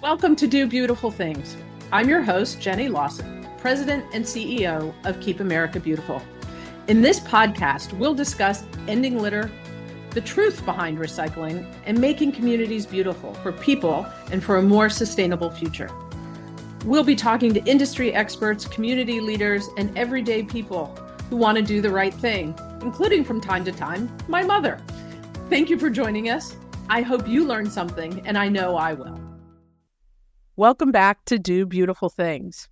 Welcome to Do Beautiful Things. I'm your host, Jenny Lawson, President and CEO of Keep America Beautiful. In this podcast, we'll discuss ending litter, the truth behind recycling, and making communities beautiful for people and for a more sustainable future. We'll be talking to industry experts, community leaders, and everyday people who want to do the right thing, including from time to time, my mother. Thank you for joining us. I hope you learned something, and I know I will. Welcome back to Do Beautiful Things.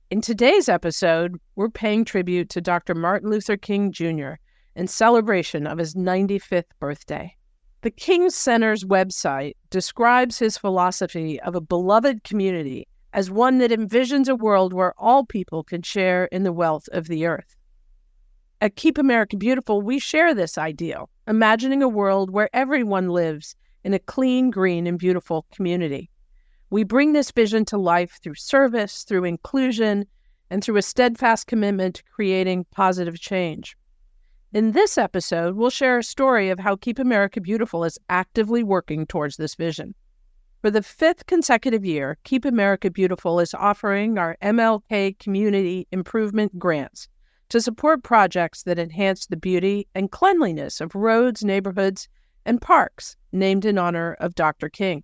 In today's episode, we're paying tribute to Dr. Martin Luther King Jr. in celebration of his 95th birthday. The King Center's website describes his philosophy of a beloved community as one that envisions a world where all people can share in the wealth of the earth. At Keep America Beautiful, we share this ideal, imagining a world where everyone lives in a clean, green, and beautiful community. We bring this vision to life through service, through inclusion, and through a steadfast commitment to creating positive change. In this episode, we'll share a story of how Keep America Beautiful is actively working towards this vision. For the 5th consecutive year, Keep America Beautiful is offering our MLK Community Improvement grants to support projects that enhance the beauty and cleanliness of roads, neighborhoods, and parks named in honor of Dr. King.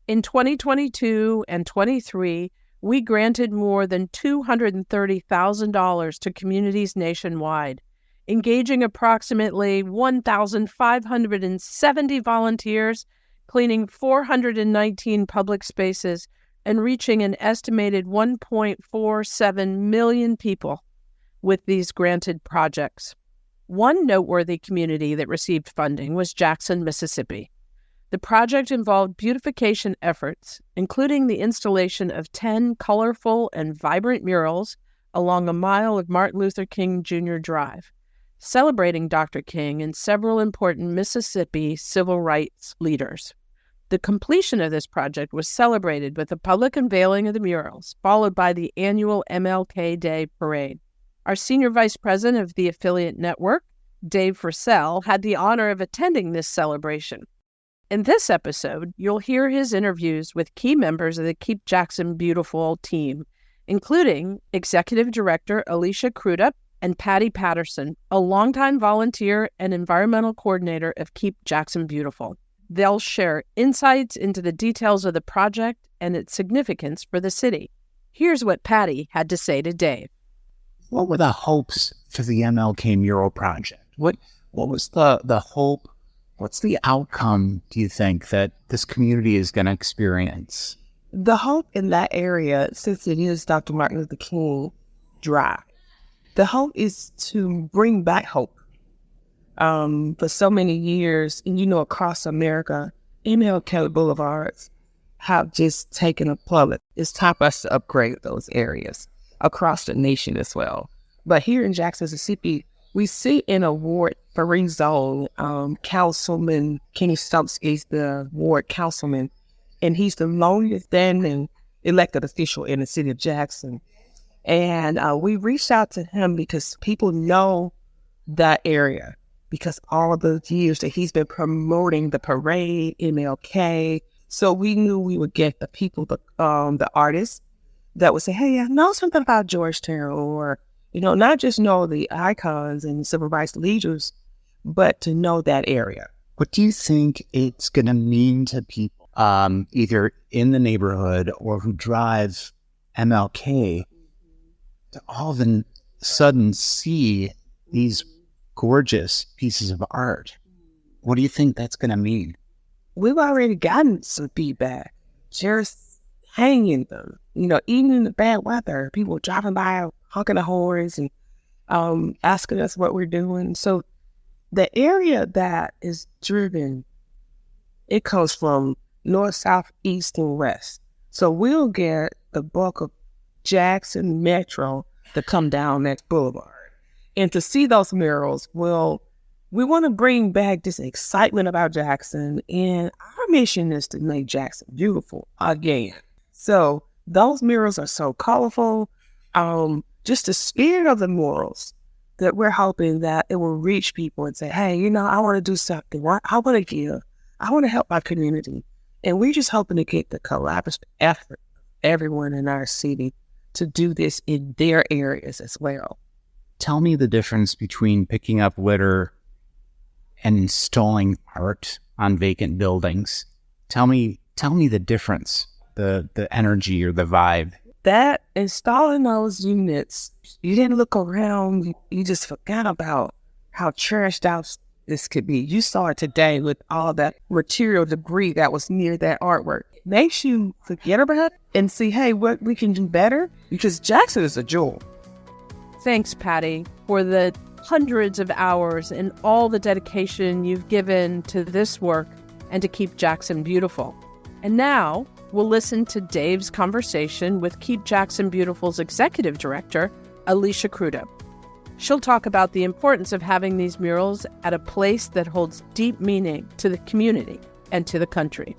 In 2022 and 23, we granted more than $230,000 to communities nationwide, engaging approximately 1,570 volunteers, cleaning 419 public spaces, and reaching an estimated 1.47 million people with these granted projects. One noteworthy community that received funding was Jackson, Mississippi. The project involved beautification efforts, including the installation of 10 colorful and vibrant murals along a mile of Martin Luther King Jr. Drive, celebrating Dr. King and several important Mississippi civil rights leaders. The completion of this project was celebrated with a public unveiling of the murals, followed by the annual MLK Day Parade. Our Senior Vice President of the affiliate network, Dave Fursell, had the honor of attending this celebration. In this episode, you'll hear his interviews with key members of the Keep Jackson Beautiful team, including Executive Director Alicia Crudup and Patty Patterson, a longtime volunteer and environmental coordinator of Keep Jackson Beautiful. They'll share insights into the details of the project and its significance for the city. Here's what Patty had to say to Dave. What were the hopes for the MLK mural project? What was the hope? What's the outcome, do you think, that this community is going to experience? The hope in that area, since it is Dr. Martin Luther King Drive, the hope is to bring back hope. For so many years, and across America, MLK boulevards have just taken a plummet. It's time for us to upgrade those areas across the nation as well. But here in Jackson, Mississippi, we see an award for rezone. Councilman Kenny Stumpsky is the ward councilman, and he's the longest standing elected official in the city of Jackson. And we reached out to him because people know that area, because all the years that he's been promoting the parade, MLK. So we knew we would get the people, the artists that would say, hey, I know something about Georgetown, or not just know the icons and civil rights leaders, but to know that area. What do you think it's going to mean to people, either in the neighborhood or who drive MLK, to all of a sudden see these gorgeous pieces of art? What do you think that's going to mean? We've already gotten some feedback, just hanging them, even in the bad weather, people driving by, honking the horns and asking us what we're doing. So the area that is driven, it comes from north, south, east, and west. So we'll get the bulk of Jackson Metro to come down that boulevard. And to see those murals, we want to bring back this excitement about Jackson. And our mission is to make Jackson beautiful again. So those murals are so colorful. Just the spirit of the murals, that we're hoping that it will reach people and say, hey, I want to do something. I want to give. I want to help my community. And we're just hoping to get the collaborative effort of everyone in our city to do this in their areas as well. Tell me the difference between picking up litter and installing art on vacant buildings. Tell me the difference, the energy or the vibe. That installing those units, you didn't look around, you just forgot about how trashed out this could be. You saw it today with all that material debris that was near that artwork. It makes you forget about it and see, hey, what we can do better, because Jackson is a jewel. Thanks, Patty, for the hundreds of hours and all the dedication you've given to this work and to Keep Jackson Beautiful. And now we'll listen to Dave's conversation with Keep Jackson Beautiful's executive director, Alicia Crudo. She'll talk about the importance of having these murals at a place that holds deep meaning to the community and to the country.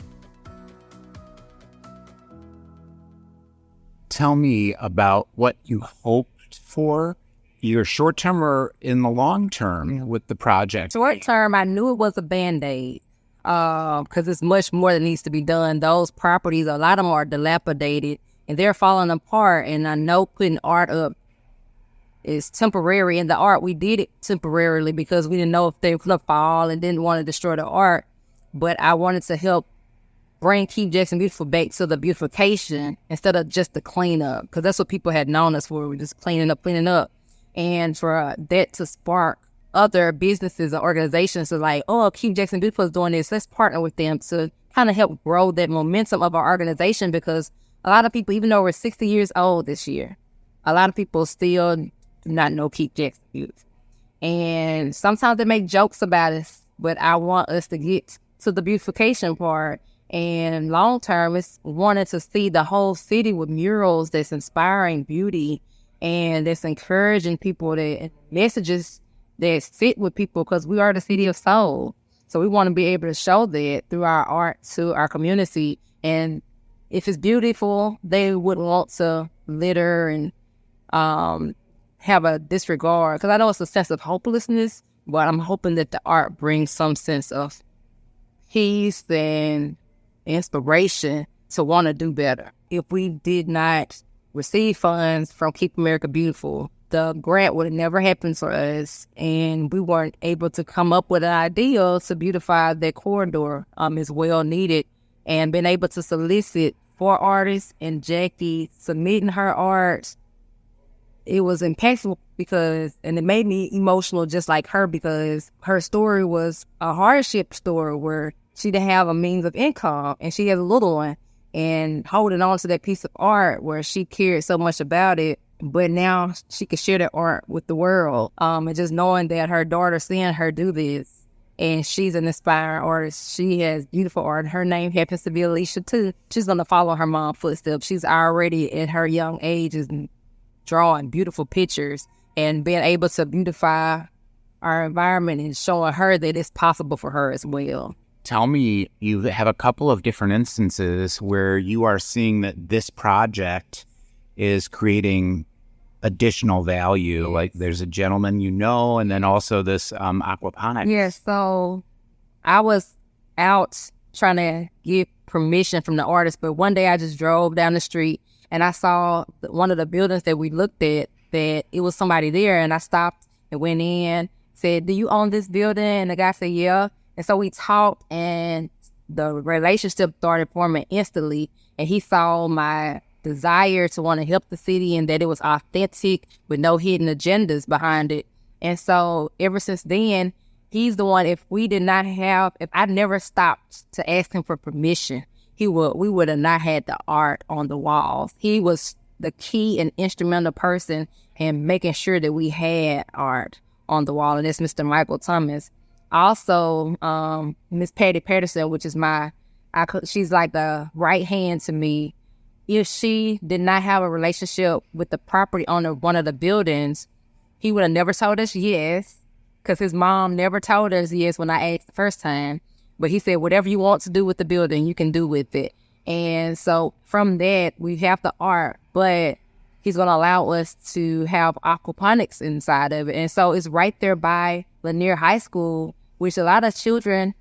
Tell me about what you hoped for, either short term or in the long term with the project. Short term, I knew it was a Band-Aid because it's much more that needs to be done. Those properties, a lot of them are dilapidated and they're falling apart. And I know putting art up is temporary. And the art, we did it temporarily because we didn't know if they were going to fall and didn't want to destroy the art. But I wanted to help bring Keep Jackson Beautiful back to the beautification instead of just the cleanup, because that's what people had known us for. We're just cleaning up. And for that to spark other businesses or organizations to like, oh, Keep Jackson Beautiful is doing this, let's partner with them to kind of help grow that momentum of our organization, because a lot of people, even though we're 60 years old this year, a lot of people still do not know Keep Jackson Beautiful. And sometimes they make jokes about us, but I want us to get to the beautification part. And long term, it's wanting to see the whole city with murals that's inspiring beauty and that's encouraging people, that messages that sit with people, because we are the city of soul. So we want to be able to show that through our art to our community. And if it's beautiful, they wouldn't want to litter and have a disregard. Because I know it's a sense of hopelessness, but I'm hoping that the art brings some sense of peace and inspiration to want to do better. If we did not receive funds from Keep America Beautiful, the grant would have never happened for us, and we weren't able to come up with an idea to beautify that corridor is well needed, and been able to solicit for artists, and Jackie submitting her art. It was impactful and it made me emotional just like her, because her story was a hardship story where she didn't have a means of income and she had a little one, and holding on to that piece of art where she cared so much about it, but now she could share that art with the world. And just knowing that her daughter seeing her do this, and she's an inspiring artist. She has beautiful art. Her name happens to be Alicia too. She's going to follow her mom's footsteps. She's already at her young age is drawing beautiful pictures and being able to beautify our environment and showing her that it's possible for her as well. Tell me, you have a couple of different instances where you are seeing that this project is creating additional value. Yes. Like there's a gentleman and then also this aquaponics. Yes, so I was out trying to get permission from the artist, but one day I just drove down the street and I saw one of the buildings that we looked at, that it was somebody there, and I stopped and went in, said, do you own this building? And the guy said, yeah. And so we talked, and the relationship started forming instantly. And he saw my desire to want to help the city and that it was authentic with no hidden agendas behind it. And so ever since then, he's the one, if I never stopped to ask him for permission, we would have not had the art on the walls. He was the key and instrumental person in making sure that we had art on the wall. And that's Mr. Michael Thomas. Also, Miss Patty Patterson, which is she's like the right hand to me. If she did not have a relationship with the property owner of one of the buildings, he would have never told us yes, because his mom never told us yes when I asked the first time. But he said, whatever you want to do with the building, you can do with it. And so from that, we have the art, but he's going to allow us to have aquaponics inside of it. And so it's right there by Lanier High School, which a lot of children,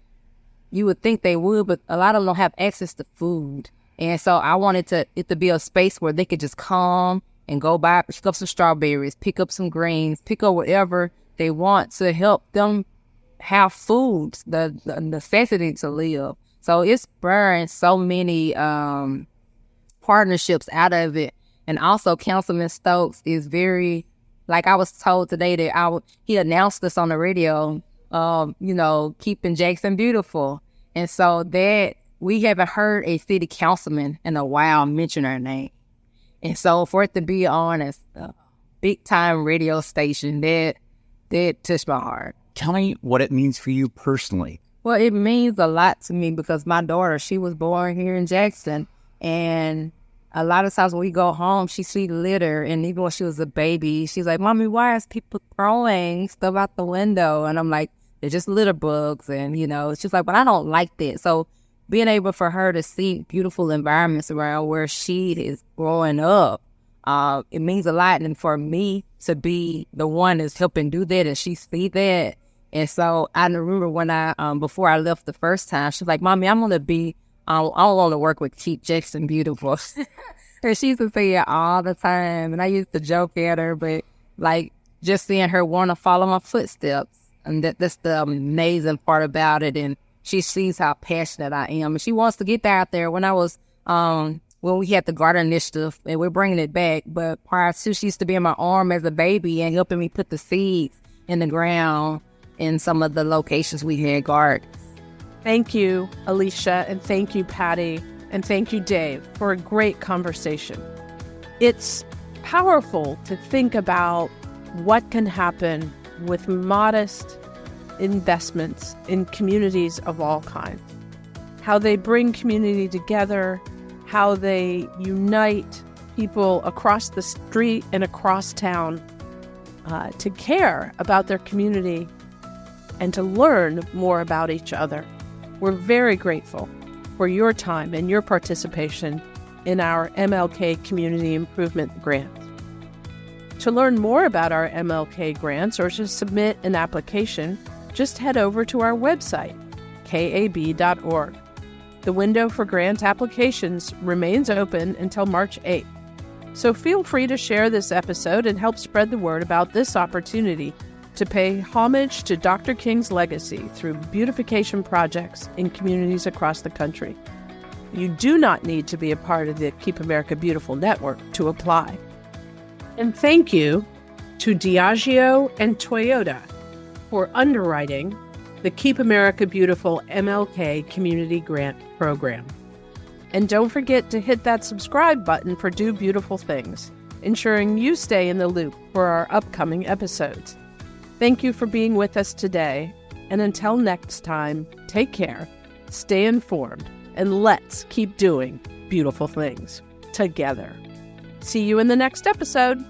you would think they would, but a lot of them don't have access to food. And so I wanted it to be a space where they could just come and go by, pick up some strawberries, pick up some greens, pick up whatever they want to help them have food, the necessity to live. So it's spurring so many partnerships out of it. And also Councilman Stokes is very, like I was told today that he announced this on the radio, keeping Jackson beautiful. And so that we haven't heard a city councilman in a while mention her name. And so for it to be on a big time radio station, that touched my heart. Tell me what it means for you personally. Well, it means a lot to me because my daughter, she was born here in Jackson. And a lot of times when we go home, she sees litter. And even when she was a baby, she's like, Mommy, why is people throwing stuff out the window? And I'm like, they're just litter bugs. And, she's like, but I don't like that. So being able for her to see beautiful environments around where she is growing up, it means a lot. And for me to be the one that's helping do that and she see that. And so I remember when before I left the first time, she's like, Mommy, I want to work with Keep Jackson Beautiful. And she used to say it all the time. And I used to joke at her, but like just seeing her want to follow my footsteps. And that's the amazing part about it. And she sees how passionate I am. And she wants to get out there. When I was, when we had the garden initiative, and we're bringing it back, but prior to, she used to be in my arm as a baby and helping me put the seeds in the ground in some of the locations we had gardens. Thank you, Alicia, and thank you, Patty, and thank you, Dave, for a great conversation. It's powerful to think about what can happen with modest investments in communities of all kinds, how they bring community together, how they unite people across the street and across town to care about their community and to learn more about each other. We're very grateful for your time and your participation in our MLK Community Improvement Grant. To learn more about our MLK grants or to submit an application, just head over to our website, kab.org. The window for grant applications remains open until March 8th. So feel free to share this episode and help spread the word about this opportunity to pay homage to Dr. King's legacy through beautification projects in communities across the country. You do not need to be a part of the Keep America Beautiful network to apply. And thank you to Diageo and Toyota for underwriting the Keep America Beautiful MLK Community Grant Program. And don't forget to hit that subscribe button for Do Beautiful Things, ensuring you stay in the loop for our upcoming episodes. Thank you for being with us today, and until next time, take care, stay informed, and let's keep doing beautiful things together. See you in the next episode.